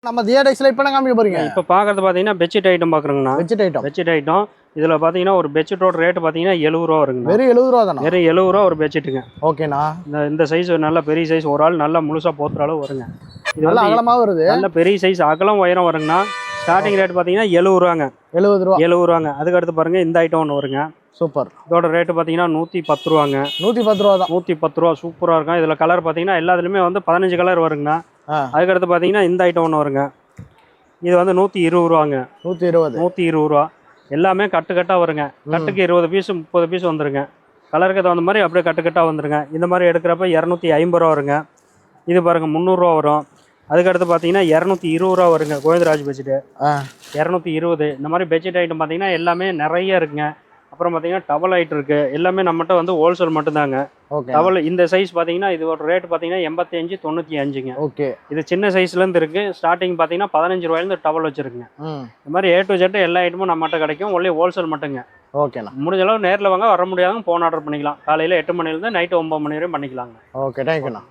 நம்ம தியேடைஸ்ல இப்ப என்ன காமிக்க போறீங்க? இப்போ பார்க்கறது பார்த்தீங்கன்னா பெட்ஷீட் ஐட்டம் பார்க்குறோங்கண்ணா. பெட்ஷீட் ஐட்டம் இதில் பார்த்தீங்கன்னா ஒரு பெட்ஷீட்டோட ரேட்டு பார்த்தீங்கன்னா 70 ரூபா வருங்க. வெறும் 70 ரூபா தானா? வெறும் 70 ரூபா ஒரு பெட்ஷீட்டுங்க. ஓகேண்ணா. இந்த சைஸ் நல்ல பெரிய சைஸ், ஒரு ஆள் நல்லா முழுசாக போத்துற அளவு வருங்க. இது நல்ல அகலமா வருது. நல்ல பெரிய சைஸ், அகலம் உயரம் வருங்கண்ணா. ஸ்டார்டிங் ரேட் பார்த்தீங்கன்னா 70 ரூபாங்க. 70 ரூபா. 70 ரூபாங்க. அதுக்கு அடுத்து பாருங்க இந்த ஐட்டம் ஒன்று வருங்க. சூப்பர். இதோட ரேட்டு பார்த்தீங்கன்னா 110 ரூபாங்க. 110 ரூபா தான். 110 ரூபா சூப்பராக இருக்கும். இதில் கலர் பார்த்தீங்கன்னா எல்லாத்துலேயுமே வந்து 15 கலர் வருங்கண்ணா. அதுக்கு அடுத்து பார்த்தீங்கன்னா இந்த ஐட்டம் ஒன்று வருங்க. இது வந்து 120 ரூபாங்க. 120 ரூபா. எல்லாமே கட்டாக வருங்க. கட்டுக்கு 20 பீஸ் 30 பீஸ் வந்துருங்க. கலருக்கு தகுந்த மாதிரி அப்படியே கட்டாக வந்துருங்க. இந்த மாதிரி எடுக்கிறப்ப 250 ரூபா வருங்க. இது பாருங்க 300 ரூபா வரும். அதுக்கடுத்து பார்த்தீங்கன்னா 220 ரூபா வருங்க. கோவிந்தராஜ் பெட்ஷீட்டு 220. இந்த மாதிரி பெட்ஷீட் ஐட்டம் பார்த்தீங்கன்னா எல்லாமே நிறைய இருக்குங்க. அப்புறம் பார்த்தீங்கன்னா டவல் ஐட்டம் இருக்குது. எல்லாமே நம்மகிட்ட வந்து ஹோல்சேல் மட்டும்தாங்க. டவல் இந்த சைஸ் பார்த்தீங்கன்னா இது ஒரு ரேட் பார்த்தீங்கன்னா 85 95ங்க. ஓகே. இது சின்ன சைஸ்லேருந்து இருக்குது. ஸ்டார்டிங் பார்த்தீங்கன்னா 15 ரூபாயிலேருந்து டவல் வச்சுருக்குங்க. இந்த மாதிரி A to Z எல்லா ஐட்டமும் நம்மகிட்ட கிடைக்கும். ஒன்லி ஹோல்சேல் மட்டுங்க. ஓகேண்ணா. முடிஞ்ச அளவு நேரில் வாங்க, வர முடியாதுங்க ஃபோன் ஆர்டர் பண்ணிக்கலாம். காலையில் 8 மணிலேருந்து நைட்டு 9 மணி வரையும் பண்ணிக்கலாங்க. ஓகே, தேங்க்யூண்ணா.